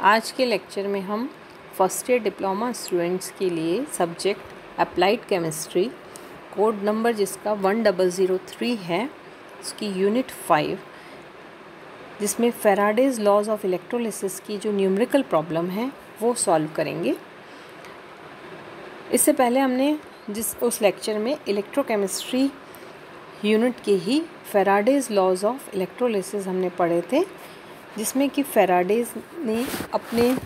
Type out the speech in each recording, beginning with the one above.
आज के लेक्चर में हम फर्स्ट ईयर डिप्लोमा स्टूडेंट्स के लिए subject applied chemistry code number जिसका 1003 है, उसकी यूनिट 5 जिसमें फैराडेज लॉज ऑफ इलेक्ट्रोलिसिस की जो न्यूमेरिकल प्रॉब्लम है वो सॉल्व करेंगे। इससे पहले हमने उस लेक्चर में इलेक्ट्रोकेमिस्ट्री यूनिट के ही फैराडेज लॉज ऑफ इलेक्ट्रोलिसिस हमने पढ़े थे, जिसमें कि फैराडेज ने अपने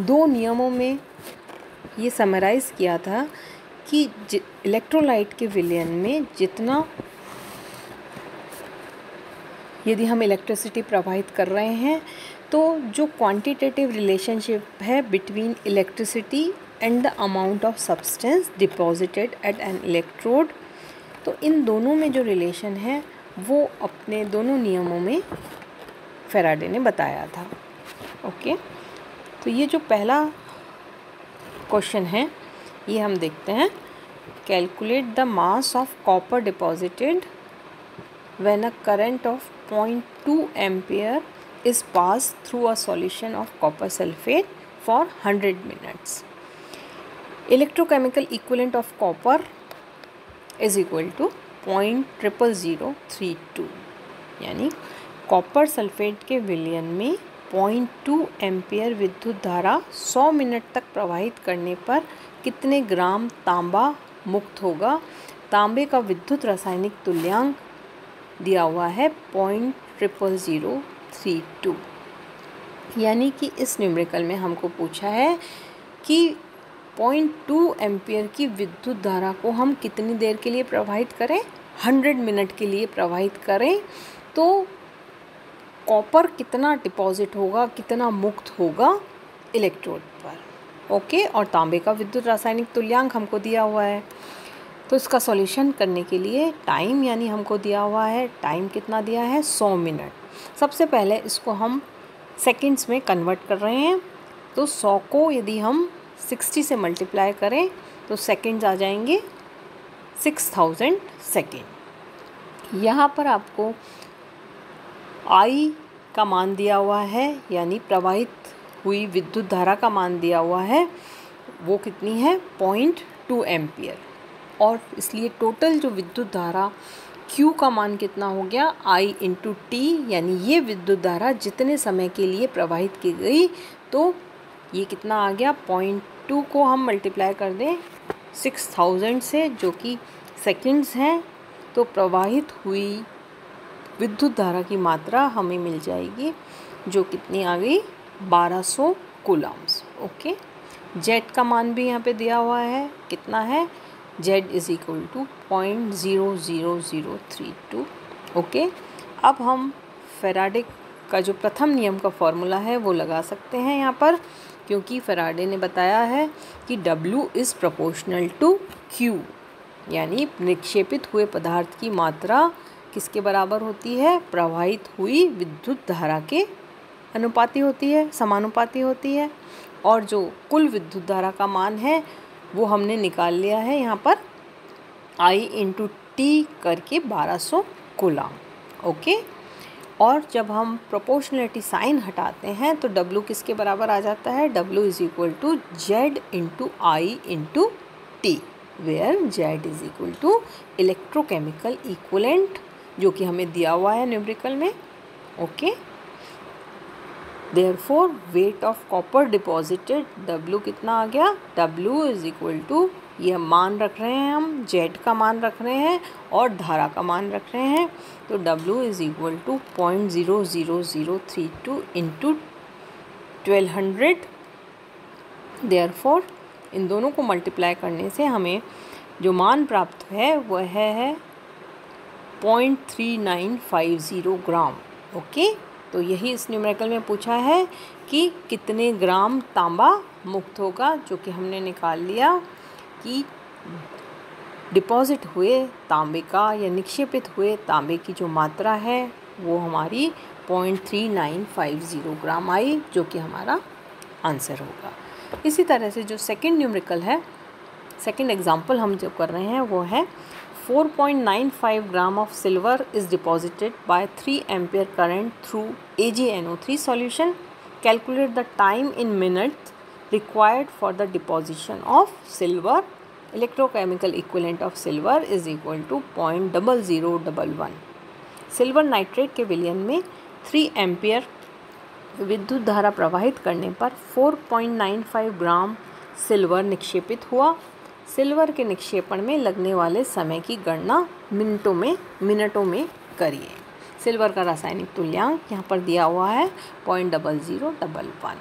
दो नियमों में ये समराइज़ किया था कि इलेक्ट्रोलाइट के विलयन में जितना यदि हम इलेक्ट्रिसिटी प्रवाहित कर रहे हैं तो जो क्वांटिटेटिव रिलेशनशिप है between electricity and the amount of substance deposited at an electrode, तो इन दोनों में जो रिलेशन है वो अपने दोनों नियमों में फैराडे ने बताया था। ओके, तो ये जो पहला क्वेश्चन है ये हम देखते हैं। Calculate the mass of copper deposited when a current of 0.2 ampere is pass through a solution of copper sulphate for 100 minutes. Electrochemical equivalent of copper is equal to 0.00032, यानी कॉपर सल्फेट के विलयन में 0.2 ampere विद्युत धारा 100 minute तक प्रवाहित करने पर कितने ग्राम तांबा मुक्त होगा। तांबे का विद्युत रासायनिक तुल्यांक दिया हुआ है 0.00032, यानी कि इस न्यूमेरिकल में हमको पूछा है कि 0.2 एम्पियर की विद्युत धारा को हम कितनी देर के लिए प्रवाहित करें, 100 मिनट के लिए प्रवाहित करें, तो कॉपर कितना डिपॉजिट होगा, कितना मुक्त होगा इलेक्ट्रोड पर। ओके, और तांबे का विद्युत रासायनिक तुल्यांक हमको दिया हुआ है। तो इसका सॉल्यूशन करने के लिए टाइम यानी हमको दिया हुआ है, टाइम कितना दिया है 100 मिनट। सबसे पहले इसको हम सेकंड्स में कन्वर्ट कर रहे हैं, तो 100 को यदि हम 60 से मल्टीप्लाई करें तो सेकंड्स आ जाएंगे 6000 सेकेंड। यहाँ पर आपको I का मान दिया हुआ है, यानी प्रवाहित हुई विद्युत धारा का मान दिया हुआ है, वो कितनी है 0.2 एम्पियर, और इसलिए टोटल जो विद्युत धारा Q का मान कितना हो गया I इंटू टी, यानी ये विद्युत धारा जितने समय के लिए प्रवाहित की गई, तो ये कितना आ गया 0.2 को हम मल्टीप्लाई कर दें 6000 से, जो कि सेकंड्स हैं, तो प्रवाहित हुई विद्युत धारा की मात्रा हमें मिल जाएगी, जो कितनी आ गई 1200 कूलम्स। ओके, जेड का मान भी यहाँ पे दिया हुआ है, कितना है Z is equal to 0.00032। Okay, अब हम फैराडे का जो प्रथम नियम का फॉर्मूला है वो लगा सकते हैं यहाँ पर, क्योंकि फैराडे ने बताया है कि W is proportional to Q, यानी निक्षेपित हुए पदार्थ की मात्रा किसके बराबर होती है, प्रवाहित हुई विद्युत धारा के अनुपाती होती है, समानुपाती होती है। और जो कुल विद्युत धारा का मान है वो हमने निकाल लिया है यहाँ पर I इंटू टी करके 1200 कूलम। ओके, और जब हम प्रोपोर्शनलिटी साइन हटाते हैं तो W किसके बराबर आ जाता है, W is equal to Z into I into T, where Z is equal to electrochemical equivalent, जो कि हमें दिया हुआ है न्यूमेरिकल में। Okay, therefore weight of copper deposited W कितना आ गया, W इज़ इक्वल टू, यह मान रख रहे हैं हम, जेड का मान रख रहे हैं और धारा का मान रख रहे हैं, तो W is equal to 0.00032 into 1200। Therefore इन दोनों को मल्टीप्लाई करने से हमें जो मान प्राप्त है वह है 0.3950 ग्राम। ओके, तो यही इस न्यूमेरिकल में पूछा है कि कितने ग्राम तांबा मुक्त होगा, जो कि हमने निकाल लिया कि डिपॉजिट हुए तांबे का या निक्षेपित हुए तांबे की जो मात्रा है वो हमारी 0.3950 ग्राम आई, जो कि हमारा आंसर होगा। इसी तरह से जो सेकंड न्यूमेरिकल है, सेकंड एग्जांपल हम जो कर रहे हैं वो है 4.95 gram of silver is deposited by 3 ampere current through AgNO3 solution calculate the time in minutes required for the deposition of silver, electrochemical equivalent of silver is equal to 0.0011। Silver nitrate के विलयन में 3 ampere विद्युत धारा प्रवाहित करने पर 4.95 ग्राम silver निक्षेपित हुआ। Silver के निक्षेपण में लगने वाले समय की गणना मिनटों में करिए। सिल्वर का रासायनिक तुल्यांक यहाँ पर दिया हुआ है 0.0011।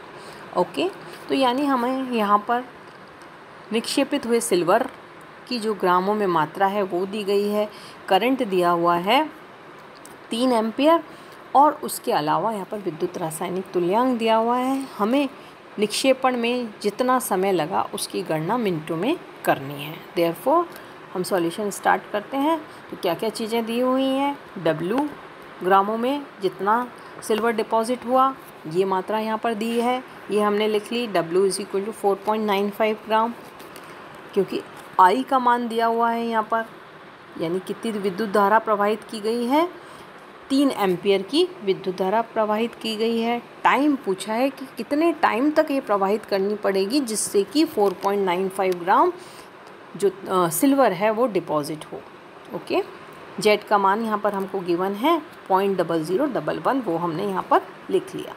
ओके, तो यानी हमें यहाँ पर निक्षेपित हुए सिल्वर की जो ग्रामों में मात्रा है वो दी गई है, करंट दिया हुआ है 3 एम्पियर और उसके अलावा यहाँ पर विद्युत रासायनिक तुल्यांक दिया हुआ है। हमें निक्षेपण में जितना समय लगा उसकी गणना मिनटों में करनी है। देयरफॉर हम सॉल्यूशन स्टार्ट करते हैं। तो क्या क्या चीज़ें दी हुई हैं, W ग्रामों में जितना सिल्वर डिपॉजिट हुआ ये मात्रा यहाँ पर दी है, ये हमने लिख ली W इज इक्वल टू 4.95 ग्राम, क्योंकि I का मान दिया हुआ है यहाँ पर, यानी कितनी विद्युत धारा प्रवाहित की गई है, 3 एम्पियर की विद्युत धारा प्रवाहित की गई है। टाइम पूछा है कि कितने टाइम तक ये प्रवाहित करनी पड़ेगी जिससे कि 4.95 ग्राम जो सिल्वर है वो डिपॉजिट हो। ओके, जेड का मान यहाँ पर हमको गिवन है 0.0011, वो हमने यहाँ पर लिख लिया।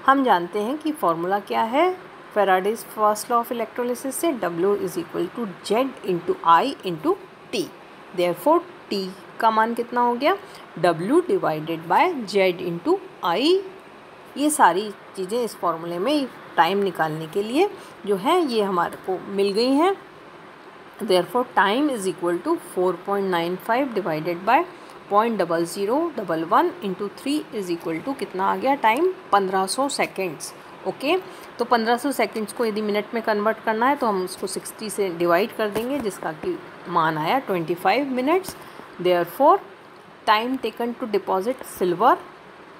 हम जानते हैं कि फॉर्मूला क्या है Faraday's first law of electrolysis से, W is equal to Z into I into T. Therefore T का मान कितना हो गया, W divided by Z into I. ये सारी चीज़ें इस फॉर्मूले में टाइम निकालने के लिए जो है ये हमारे को मिल गई हैं। Therefore time is equal to 4.95 divided by 0.0011 into 3 is equal to कितना आ गया टाइम, 1500 सेकेंड्स। ओके, तो 1500 सेकेंड्स को यदि मिनट में कन्वर्ट करना है तो हम उसको 60 से डिवाइड कर देंगे, जिसका कि मान आया 25 minutes. Therefore time taken to deposit silver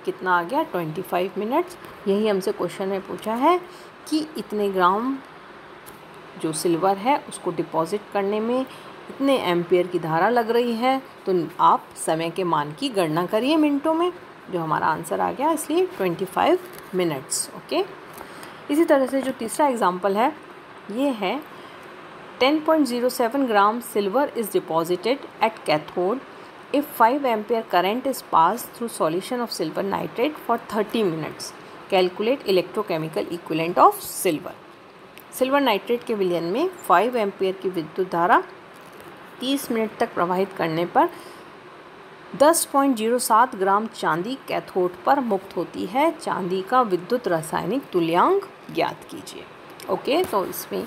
कितना आ गया, 25 मिनट्स। यही हमसे क्वेश्चन में पूछा है कि इतने ग्राम जो सिल्वर है उसको डिपॉजिट करने में इतने एम्पियर की धारा लग रही है, तो आप समय के मान की गणना करिए मिनटों में, जो हमारा आंसर आ गया, इसलिए 25 मिनट्स। ओके, इसी तरह से जो तीसरा एग्जांपल है ये है 10.07 gram silver is deposited at cathode if 5 ampere current is passed through solution of silver nitrate for 30 minutes. Calculate electrochemical equivalent of silver. Silver nitrate के विलयन में 5 एम्पियर की विद्युत धारा 30 मिनट तक प्रवाहित करने पर 10.07 ग्राम चांदी कैथोड पर मुक्त होती है। चांदी का विद्युत रासायनिक तुल्यांक ज्ञात कीजिए। ओके, तो इसमें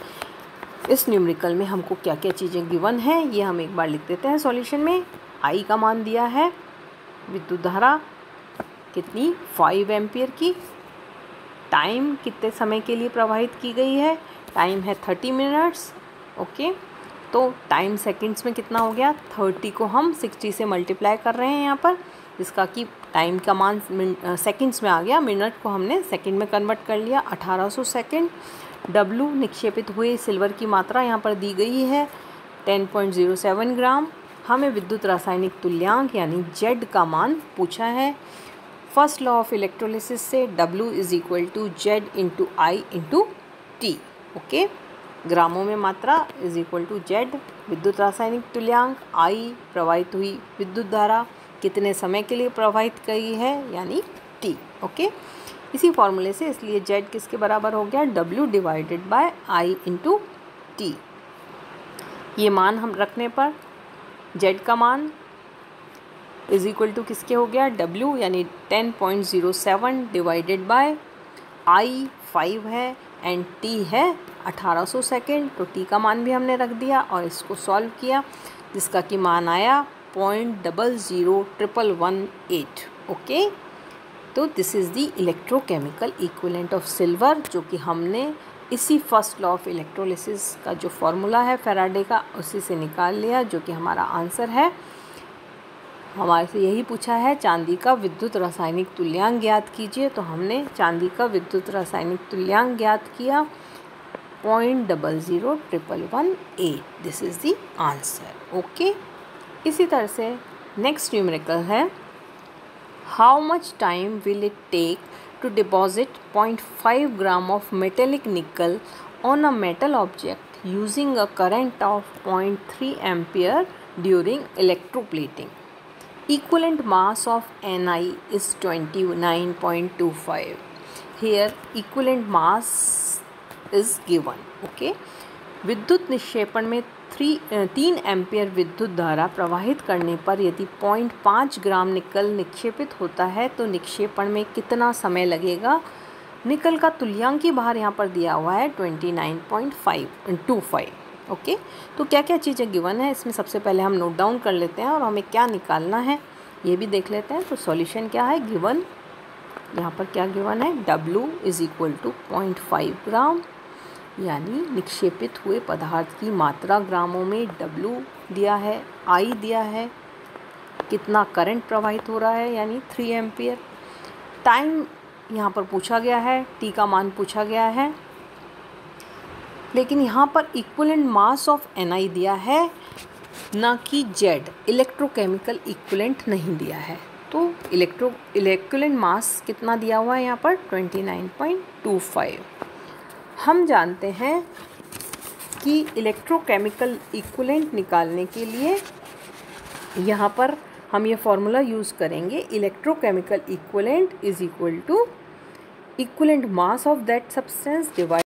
इस न्यूमेरिकल में हमको क्या क्या चीज़ें गिवन हैं ये हम एक बार लिख देते हैं सॉल्यूशन में। आई का मान दिया है, विद्युत धारा कितनी 5 एम्पियर की, टाइम कितने समय के लिए प्रवाहित की गई है, टाइम है 30 मिनट्स। ओके, तो टाइम सेकंड्स में कितना हो गया, 30 को हम 60 से मल्टीप्लाई कर रहे हैं यहाँ पर, जिसका कि टाइम का मान सेकंड्स में आ गया, मिनट को हमने सेकंड में कन्वर्ट कर लिया, 1800 सेकंड। W निक्षेपित हुए सिल्वर की मात्रा यहाँ पर दी गई है 10.07 ग्राम। हमें विद्युत रासायनिक तुल्यांक यानी Z का मान पूछा है। फर्स्ट लॉ ऑफ इलेक्ट्रोलिसिस से W is equal to Z into I into T. Okay, ग्रामों में मात्रा इज इक्वल टू जेड, विद्युत रासायनिक तुल्यांक आई, प्रवाहित हुई विद्युत धारा कितने समय के लिए प्रवाहित की है यानी टी। ओके, इसी फॉर्मूले से इसलिए जेड किसके बराबर हो गया, W डिवाइडेड बाय आई इंटू टी। ये मान हम रखने पर जेड का मान इज इक्वल टू किसके हो गया, W यानी 10.07 डिवाइडेड बाय आई 5 है एंड टी है 1800 सेकेंड। तो टी का मान भी हमने रख दिया और इसको सॉल्व किया, जिसका कि मान आया 0.001118। ओके, तो this is the electrochemical equivalent of silver, जो कि हमने इसी फर्स्ट लॉ ऑफ इलेक्ट्रोलिसिस का जो फॉर्मूला है फैराडे का उसी से निकाल लिया, जो कि हमारा आंसर है। हमारे से यही पूछा है चांदी का विद्युत रासायनिक तुल्यांक ज्ञात कीजिए, तो हमने चांदी का विद्युत रासायनिक तुल्यांक ज्ञात किया 0.001118। This is the answer. Okay, इसी तरह से नेक्स्ट न्यूमेरिकल है, how much time will it take to deposit 0.5 gram of metallic nickel on a metal object using a current of 0.3 ampere during electroplating. Equivalent mass of Ni is 29.25. Here equivalent mass is given. Okay. विद्युत निक्षेपण में 3 ampere विद्युत धारा प्रवाहित करने पर यदि 0.5 ग्राम निकल निक्षेपित होता है तो निक्षेपण में कितना समय लगेगा। निकल का तुल्यांकी भार यहाँ पर दिया हुआ है 29.25. ओके, तो क्या क्या चीज़ें गिवन है इसमें सबसे पहले हम नोट डाउन कर लेते हैं और हमें क्या निकालना है ये भी देख लेते हैं। तो सॉल्यूशन क्या है, गिवन यहाँ पर क्या गिवन है, W इज़ इक्वल टू 0.5 ग्राम, यानी निक्षेपित हुए पदार्थ की मात्रा ग्रामों में W दिया है, I दिया है, कितना करंट प्रवाहित हो रहा है यानी 3 एम्पियर, टाइम यहाँ पर पूछा गया है, T का मान पूछा गया है, लेकिन यहाँ पर इक्विवेलेंट मास ऑफ Ni दिया है ना कि Z, इलेक्ट्रोकेमिकल इक्विवेलेंट नहीं दिया है। तो इक्विवेलेंट मास कितना दिया हुआ है यहाँ पर 29.25। हम जानते हैं कि इलेक्ट्रोकेमिकल इक्विवेलेंट निकालने के लिए यहाँ पर हम ये फॉर्मूला यूज़ करेंगे, electrochemical equivalent is equal to equivalent mass of that substance divide